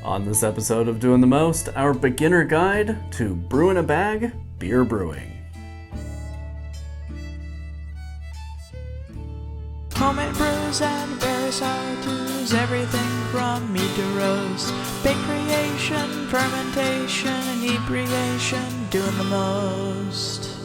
On this episode of Doing the Most, our beginner guide to brew-in-a-bag beer brewing. Homemade brews and various how-tos, everything from mead to roast, bake creation, fermentation, inebriation, doing the most.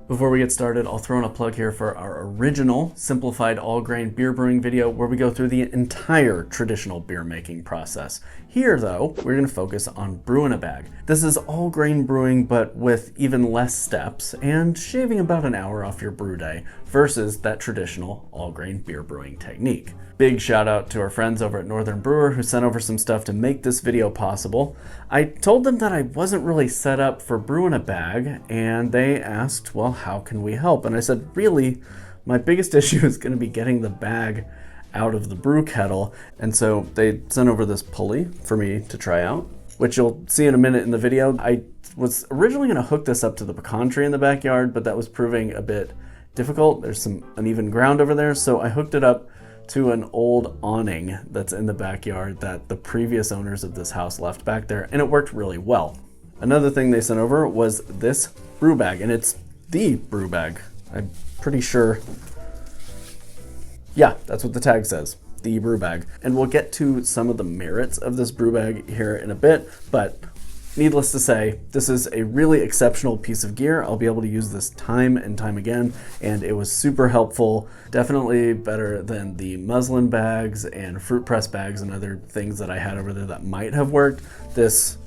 Before we get started, I'll throw in a plug here for our original simplified all-grain beer brewing video where we go through the entire traditional beer making process. Here though, we're going to focus on brew-in-a-bag. This is all-grain brewing but with even less steps and shaving about an hour off your brew day versus that traditional all-grain beer brewing technique. Big shout out to our friends over at Northern Brewer who sent over some stuff to make this video possible. I told them that I wasn't really set up for brew-in-a-bag and they asked, well, how can we help? And I said, really, my biggest issue is going to be getting the bag out of the brew kettle. And so they sent over this pulley for me to try out, which you'll see in a minute in the video. I was originally going to hook this up to the pecan tree in the backyard, but that was proving a bit difficult. There's some uneven ground over there, so I hooked it up to an old awning that's in the backyard that the previous owners of this house left back there, and it worked really well. Another thing they sent over was this brew bag, and it's the brew bag. I'm pretty sure, yeah, that's what the tag says, the brew bag. And we'll get to some of the merits of this brew bag here in a bit, but needless to say, this is a really exceptional piece of gear. I'll be able to use this time and time again, and it was super helpful. Definitely better than the muslin bags and fruit press bags and other things that I had over there that might have worked. This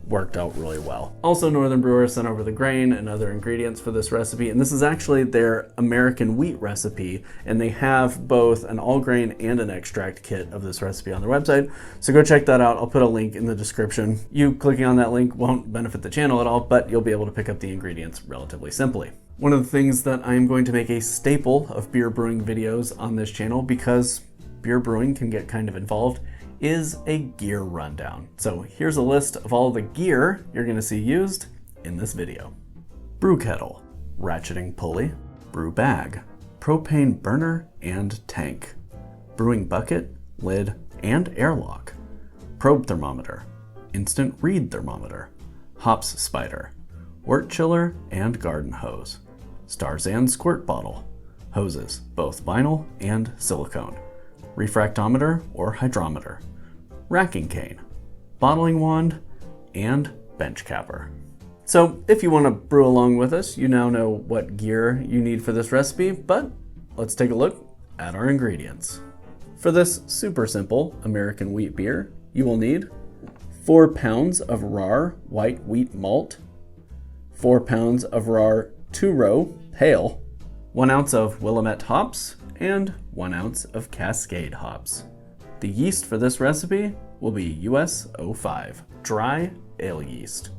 worked out really well. Also, Northern Brewer sent over the grain and other ingredients for this recipe, and this is actually their American wheat recipe, and they have both an all grain and an extract kit of this recipe on their website, so go check that out. I'll put a link in the description. You clicking on that link won't benefit the channel at all, but you'll be able to pick up the ingredients relatively simply. One of the things that I'm going to make a staple of beer brewing videos on this channel, because beer brewing can get kind of involved, is a gear rundown. So here's a list of all the gear you're gonna see used in this video. Brew kettle, ratcheting pulley, brew bag, propane burner and tank, brewing bucket, lid, and airlock, probe thermometer, instant read thermometer, hops spider, wort chiller and garden hose, Starzan squirt bottle, hoses, both vinyl and silicone, refractometer or hydrometer, racking cane, bottling wand, and bench capper. So if you want to brew along with us, you now know what gear you need for this recipe, but let's take a look at our ingredients. For this super simple American wheat beer, you will need 4 pounds of raw white wheat malt, 4 pounds of raw 2-row pale, 1 ounce of Willamette hops, and 1 ounce of Cascade hops. The yeast for this recipe will be US 05, dry ale yeast.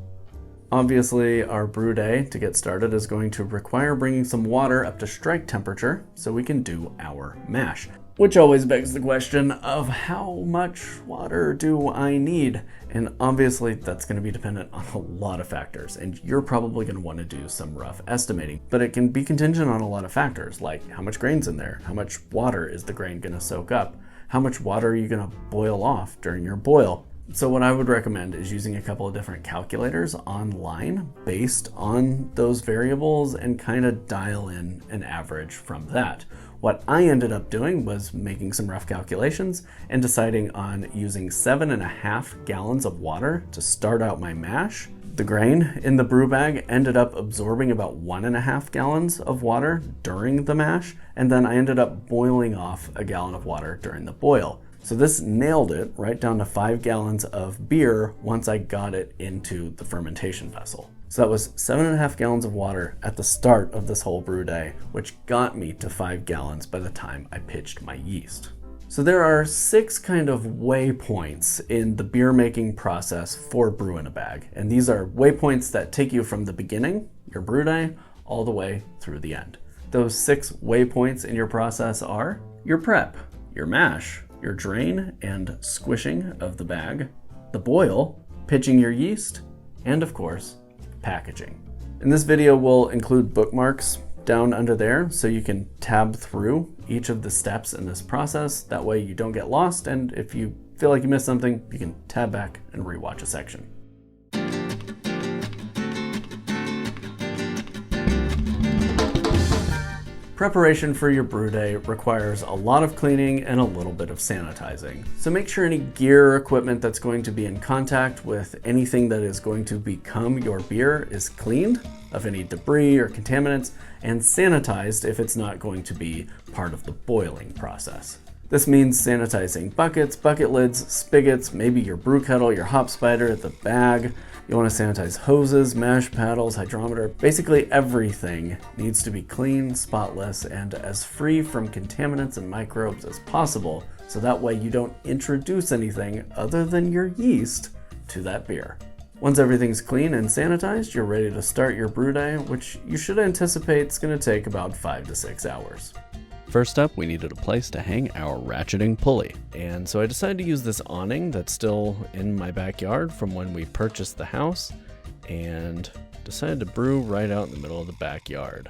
Obviously, our brew day to get started is going to require bringing some water up to strike temperature so we can do our mash. Which always begs the question of how much water do I need? And obviously that's going to be dependent on a lot of factors, and you're probably going to want to do some rough estimating, but it can be contingent on a lot of factors like how much grain's in there, how much water is the grain going to soak up, how much water are you going to boil off during your boil. So what I would recommend is using a couple of different calculators online based on those variables and kind of dial in an average from that. What I ended up doing was making some rough calculations and deciding on using 7.5 gallons of water to start out my mash. The grain in the brew bag ended up absorbing about 1.5 gallons of water during the mash, and then I ended up boiling off a gallon of water during the boil. So this nailed it right down to 5 gallons of beer once I got it into the fermentation vessel. So that was 7.5 gallons of water at the start of this whole brew day, which got me to 5 gallons by the time I pitched my yeast. So there are 6 kind of waypoints in the beer making process for brew-in-a-bag. And these are waypoints that take you from the beginning, your brew day, all the way through the end. Those 6 waypoints in your process are your prep, your mash, your drain and squishing of the bag, the boil, pitching your yeast, and of course, packaging. And this video will include bookmarks down under there so you can tab through each of the steps in this process. That way you don't get lost, and if you feel like you missed something, you can tab back and rewatch a section. Preparation for your brew day requires a lot of cleaning and a little bit of sanitizing. So make sure any gear or equipment that's going to be in contact with anything that is going to become your beer is cleaned of any debris or contaminants and sanitized if it's not going to be part of the boiling process. This means sanitizing buckets, bucket lids, spigots, maybe your brew kettle, your hop spider, the bag. You want to sanitize hoses, mash paddles, hydrometer. Basically everything needs to be clean, spotless, and as free from contaminants and microbes as possible, so that way you don't introduce anything other than your yeast to that beer. Once everything's clean and sanitized, you're ready to start your brew day, which you should anticipate is going to take about 5 to 6 hours. First up, we needed a place to hang our ratcheting pulley. And so I decided to use this awning that's still in my backyard from when we purchased the house, and decided to brew right out in the middle of the backyard.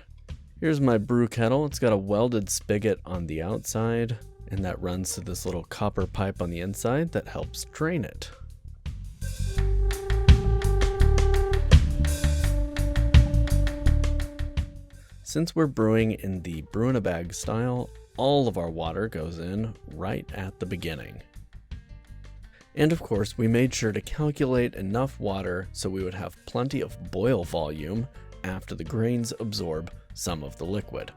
Here's my brew kettle. It's got a welded spigot on the outside, and that runs to this little copper pipe on the inside that helps drain it. Since we're brewing in the brew-in-a-bag style, all of our water goes in right at the beginning. And of course, we made sure to calculate enough water so we would have plenty of boil volume after the grains absorb some of the liquid.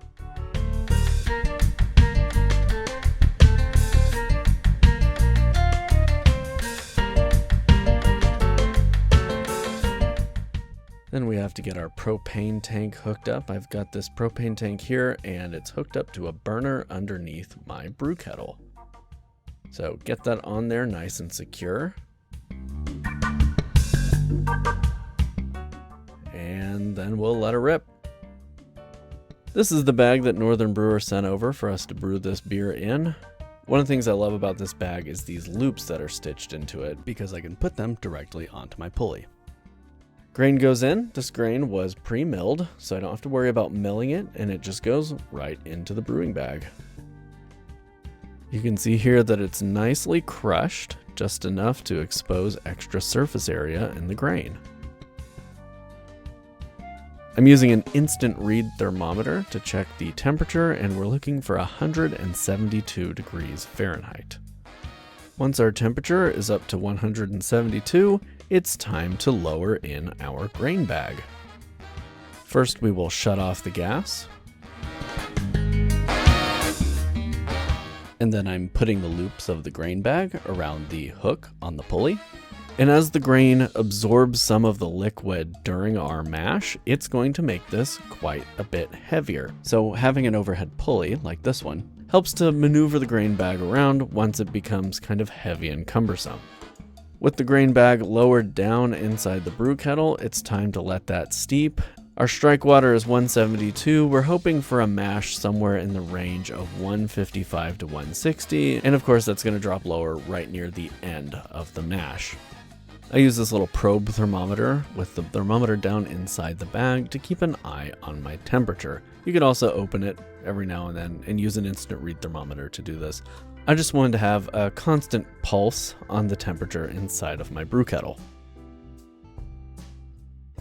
Then we have to get our propane tank hooked up. I've got this propane tank here, and it's hooked up to a burner underneath my brew kettle. So get that on there nice and secure. And then we'll let her rip. This is the bag that Northern Brewer sent over for us to brew this beer in. One of the things I love about this bag is these loops that are stitched into it, because I can put them directly onto my pulley. Grain goes in. This grain was pre-milled, so I don't have to worry about milling it, and it just goes right into the brewing bag. You can see here that it's nicely crushed, just enough to expose extra surface area in the grain. I'm using an instant read thermometer to check the temperature, and we're looking for 172 degrees Fahrenheit. Once our temperature is up to 172, it's time to lower in our grain bag. First, we will shut off the gas. And then I'm putting the loops of the grain bag around the hook on the pulley. And as the grain absorbs some of the liquid during our mash, it's going to make this quite a bit heavier. So having an overhead pulley, like this one, helps to maneuver the grain bag around once it becomes kind of heavy and cumbersome. With the grain bag lowered down inside the brew kettle, it's time to let that steep. Our strike water is 172. We're hoping for a mash somewhere in the range of 155 to 160. And of course, that's going to drop lower right near the end of the mash. I use this little probe thermometer with the thermometer down inside the bag to keep an eye on my temperature. You can also open it every now and then and use an instant read thermometer to do this. I just wanted to have a constant pulse on the temperature inside of my brew kettle.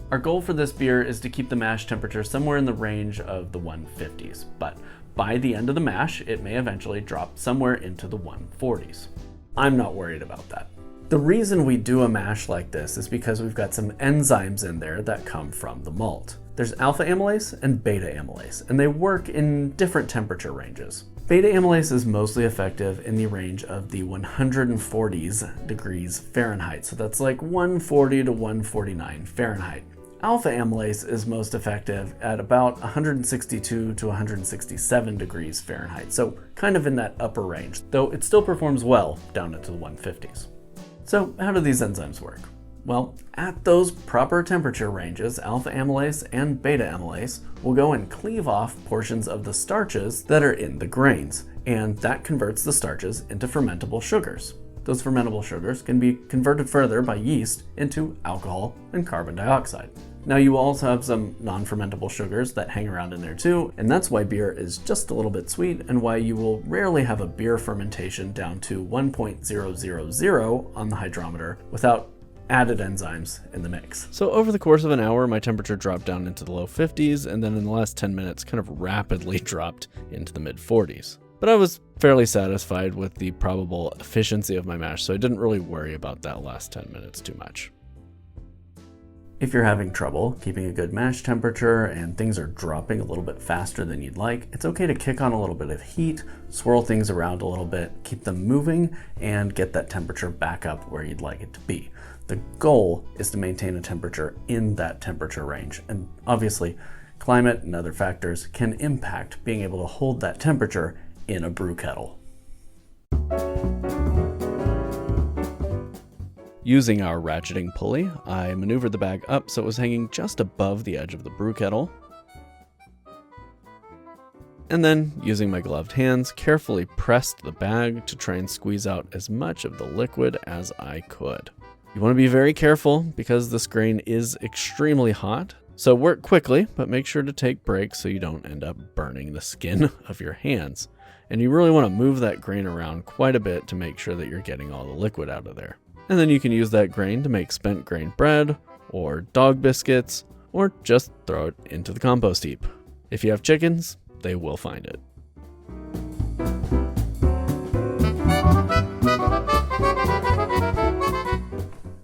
Our goal for this beer is to keep the mash temperature somewhere in the range of the 150s, but by the end of the mash, it may eventually drop somewhere into the 140s. I'm not worried about that. The reason we do a mash like this is because we've got some enzymes in there that come from the malt. There's alpha amylase and beta amylase, and they work in different temperature ranges. Beta amylase is mostly effective in the range of the 140s degrees Fahrenheit, so that's like 140 to 149 Fahrenheit. Alpha amylase is most effective at about 162 to 167 degrees Fahrenheit, so kind of in that upper range, though it still performs well down into the 150s. So how do these enzymes work? Well, at those proper temperature ranges, alpha amylase and beta amylase will go and cleave off portions of the starches that are in the grains, and that converts the starches into fermentable sugars. Those fermentable sugars can be converted further by yeast into alcohol and carbon dioxide. Now you will also have some non-fermentable sugars that hang around in there too, and that's why beer is just a little bit sweet and why you will rarely have a beer fermentation down to 1.000 on the hydrometer without added enzymes in the mix. So over the course of an hour, my temperature dropped down into the low 50s, and then in the last 10 minutes kind of rapidly dropped into the mid 40s. But I was fairly satisfied with the probable efficiency of my mash, so I didn't really worry about that last 10 minutes too much. If you're having trouble keeping a good mash temperature and things are dropping a little bit faster than you'd like, it's okay to kick on a little bit of heat, swirl things around a little bit, keep them moving, and get that temperature back up where you'd like it to be. The goal is to maintain a temperature in that temperature range, and obviously climate and other factors can impact being able to hold that temperature in a brew kettle. Using our ratcheting pulley, I maneuvered the bag up so it was hanging just above the edge of the brew kettle. And then, using my gloved hands, carefully pressed the bag to try and squeeze out as much of the liquid as I could. You want to be very careful because this grain is extremely hot, so work quickly, but make sure to take breaks so you don't end up burning the skin of your hands. And you really want to move that grain around quite a bit to make sure that you're getting all the liquid out of there. And then you can use that grain to make spent grain bread, or dog biscuits, or just throw it into the compost heap. If you have chickens, they will find it.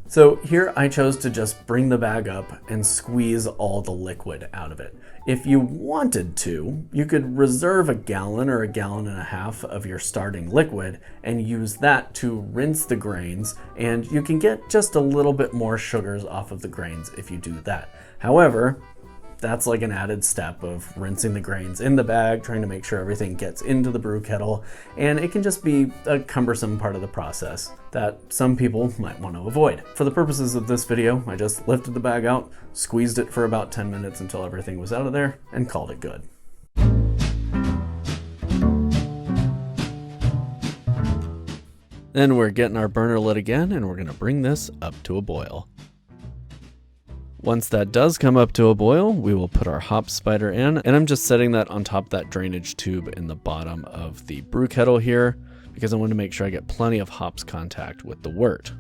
So here I chose to just bring the bag up and squeeze all the liquid out of it. If you wanted to, you could reserve a gallon or a gallon and a half of your starting liquid and use that to rinse the grains, and you can get just a little bit more sugars off of the grains if you do that. However, that's like an added step of rinsing the grains in the bag, trying to make sure everything gets into the brew kettle, and it can just be a cumbersome part of the process that some people might want to avoid. For the purposes of this video, I just lifted the bag out, squeezed it for about 10 minutes until everything was out of there, and called it good. Then we're getting our burner lit again, and we're going to bring this up to a boil. Once that does come up to a boil, we will put our hop spider in, and I'm just setting that on top of that drainage tube in the bottom of the brew kettle here because I want to make sure I get plenty of hops contact with the wort.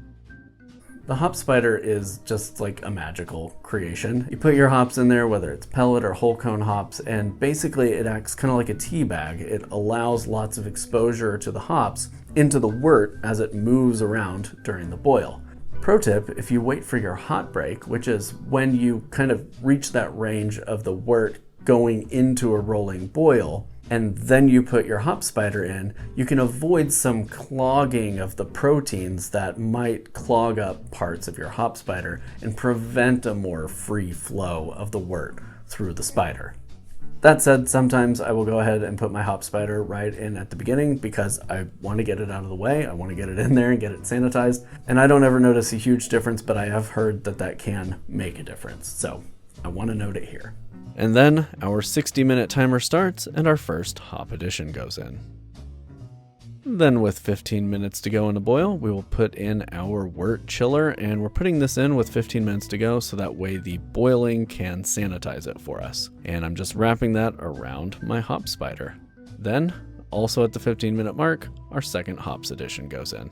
The hop spider is just like a magical creation. You put your hops in there, whether it's pellet or whole cone hops, and basically it acts kind of like a tea bag. It allows lots of exposure to the hops into the wort as it moves around during the boil. Pro tip, if you wait for your hot break, which is when you kind of reach that range of the wort going into a rolling boil, and then you put your hop spider in, you can avoid some clogging of the proteins that might clog up parts of your hop spider and prevent a more free flow of the wort through the spider. That said, sometimes I will go ahead and put my hop spider right in at the beginning because I want to get it out of the way. I want to get it in there and get it sanitized. And I don't ever notice a huge difference, but I have heard that that can make a difference. So I want to note it here. And then our 60-minute timer starts and our first hop addition goes in. Then with 15 minutes to go in the boil, we will put in our wort chiller, and we're putting this in with 15 minutes to go so that way the boiling can sanitize it for us. And I'm just wrapping that around my hop spider. Then, also at the 15-minute mark, our second hops addition goes in.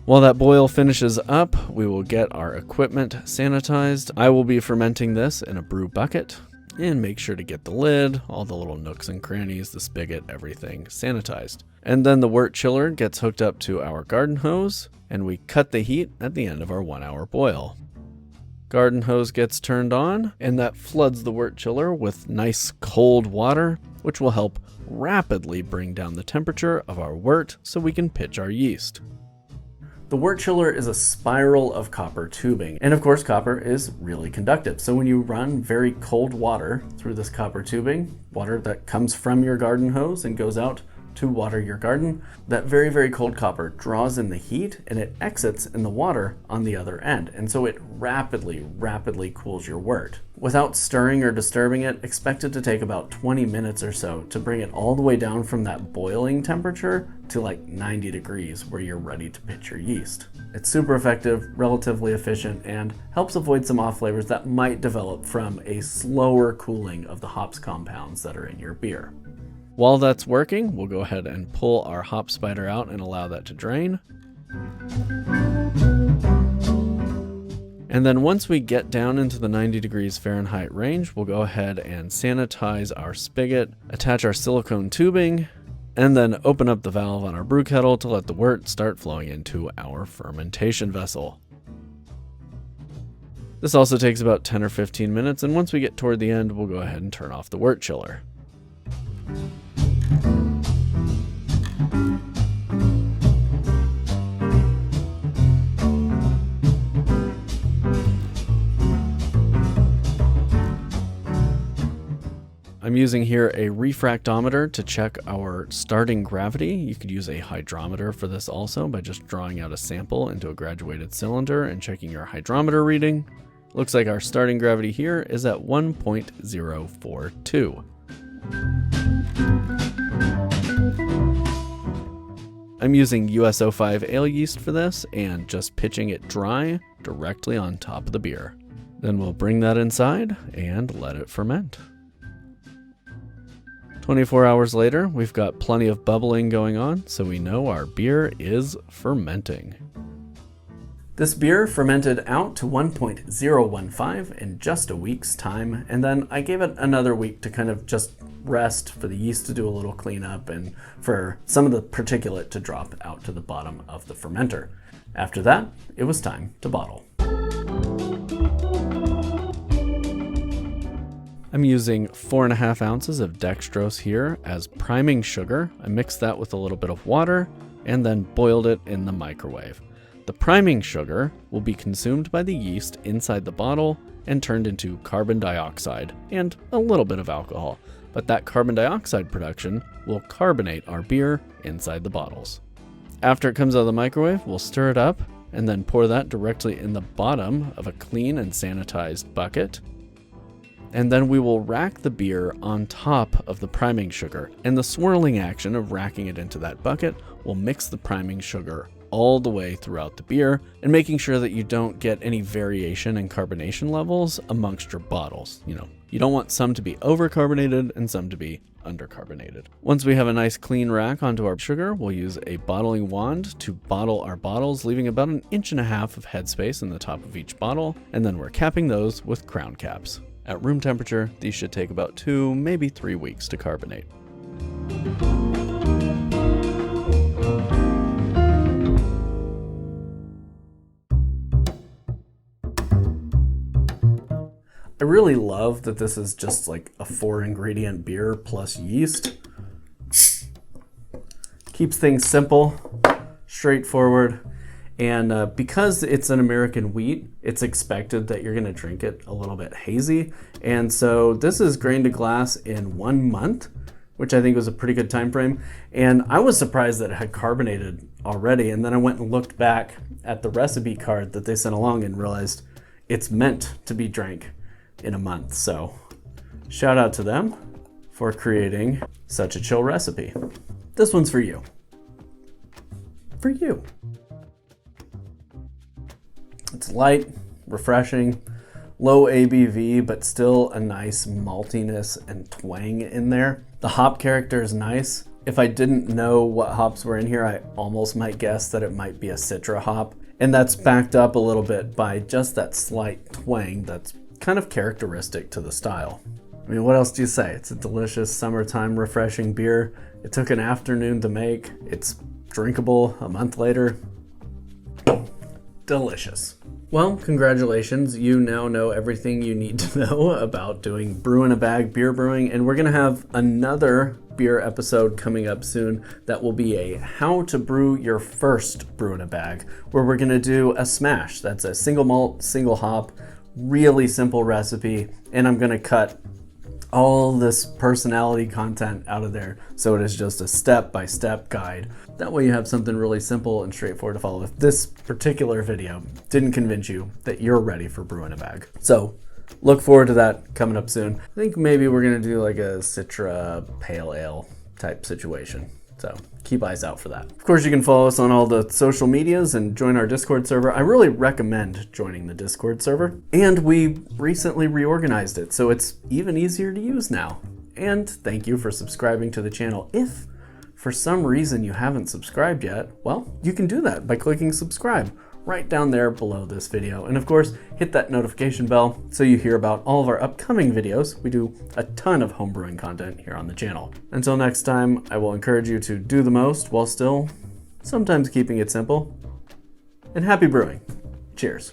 While that boil finishes up, we will get our equipment sanitized. I will be fermenting this in a brew bucket. And make sure to get the lid, all the little nooks and crannies, the spigot, everything sanitized. And then the wort chiller gets hooked up to our garden hose, and we cut the heat at the end of our 1 hour boil. Garden hose gets turned on, and that floods the wort chiller with nice cold water, which will help rapidly bring down the temperature of our wort so we can pitch our yeast. The wort chiller is a spiral of copper tubing, and of course copper is really conductive. So when you run very cold water through this copper tubing, water that comes from your garden hose and goes out to water your garden, that very, very cold copper draws in the heat and it exits in the water on the other end. And so it rapidly cools your wort. Without stirring or disturbing it, expect it to take about 20 minutes or so to bring it all the way down from that boiling temperature to like 90 degrees where you're ready to pitch your yeast. It's super effective, relatively efficient, and helps avoid some off flavors that might develop from a slower cooling of the hops compounds that are in your beer. While that's working, we'll go ahead and pull our hop spider out and allow that to drain. And then once we get down into the 90 degrees Fahrenheit range, we'll go ahead and sanitize our spigot, attach our silicone tubing, and then open up the valve on our brew kettle to let the wort start flowing into our fermentation vessel. This also takes about 10 or 15 minutes, and once we get toward the end, we'll go ahead and turn off the wort chiller. I'm using here a refractometer to check our starting gravity. You could use a hydrometer for this also by just drawing out a sample into a graduated cylinder and checking your hydrometer reading. Looks like our starting gravity here is at 1.042. I'm using US-05 ale yeast for this and just pitching it dry directly on top of the beer. Then we'll bring that inside and let it ferment. 24 hours later, we've got plenty of bubbling going on, so we know our beer is fermenting. This beer fermented out to 1.015 in just a week's time, and then I gave it another week to kind of just rest, for the yeast to do a little cleanup, and for some of the particulate to drop out to the bottom of the fermenter. After that, it was time to bottle. I'm using 4.5 ounces of dextrose here as priming sugar. I mixed that with a little bit of water and then boiled it in the microwave. The priming sugar will be consumed by the yeast inside the bottle and turned into carbon dioxide and a little bit of alcohol, but that carbon dioxide production will carbonate our beer inside the bottles. After it comes out of the microwave, we'll stir it up and then pour that directly in the bottom of a clean and sanitized bucket. And then we will rack the beer on top of the priming sugar, and the swirling action of racking it into that bucket will mix the priming sugar all the way throughout the beer, and making sure that you don't get any variation in carbonation levels amongst your bottles. You don't want some to be overcarbonated and some to be undercarbonated. Once we have a nice clean rack onto our sugar, we'll use a bottling wand to bottle our bottles, leaving about 1.5 inches of headspace in the top of each bottle, and then we're capping those with crown caps. At room temperature, these should take about 2, maybe 3 weeks to carbonate. I really love that this is just like a 4-ingredient beer plus yeast. Keeps things simple, straightforward. And because it's an American wheat, it's expected that you're going to drink it a little bit hazy. And so this is grain to glass in 1 month, which I think was a pretty good time frame. And I was surprised that it had carbonated already. And then I went and looked back at the recipe card that they sent along and realized it's meant to be drank in a month. So shout out to them for creating such a chill recipe. This one's for you. For you. It's light, refreshing, low ABV, but still a nice maltiness and twang in there. The hop character is nice. If I didn't know what hops were in here, I almost might guess that it might be a Citra hop. And that's backed up a little bit by just that slight twang that's kind of characteristic to the style. I mean, what else do you say? It's a delicious summertime refreshing beer. It took an afternoon to make. It's drinkable a month later. Delicious. Well, congratulations. You now know everything you need to know about doing brew-in-a-bag beer brewing, and we're going to have another beer episode coming up soon that will be a how to brew your first brew-in-a-bag, where we're going to do a smash. That's a single malt, single hop, really simple recipe, and I'm going to cut all this personality content out of there, so it is just a step-by-step guide. That way you have something really simple and straightforward to follow if this particular video didn't convince you that you're ready for brew in a bag. So look forward to that coming up soon. I think maybe we're gonna do like a Citra Pale Ale type situation. So keep eyes out for that. Of course, you can follow us on all the social medias and join our Discord server. I really recommend joining the Discord server. And we recently reorganized it, so it's even easier to use now. And thank you for subscribing to the channel. If for some reason you haven't subscribed yet, well, you can do that by clicking subscribe right down there below this video. And of course, hit that notification bell so you hear about all of our upcoming videos. We do a ton of homebrewing content here on the channel. Until next time, I will encourage you to do the most while still sometimes keeping it simple. And happy brewing. Cheers.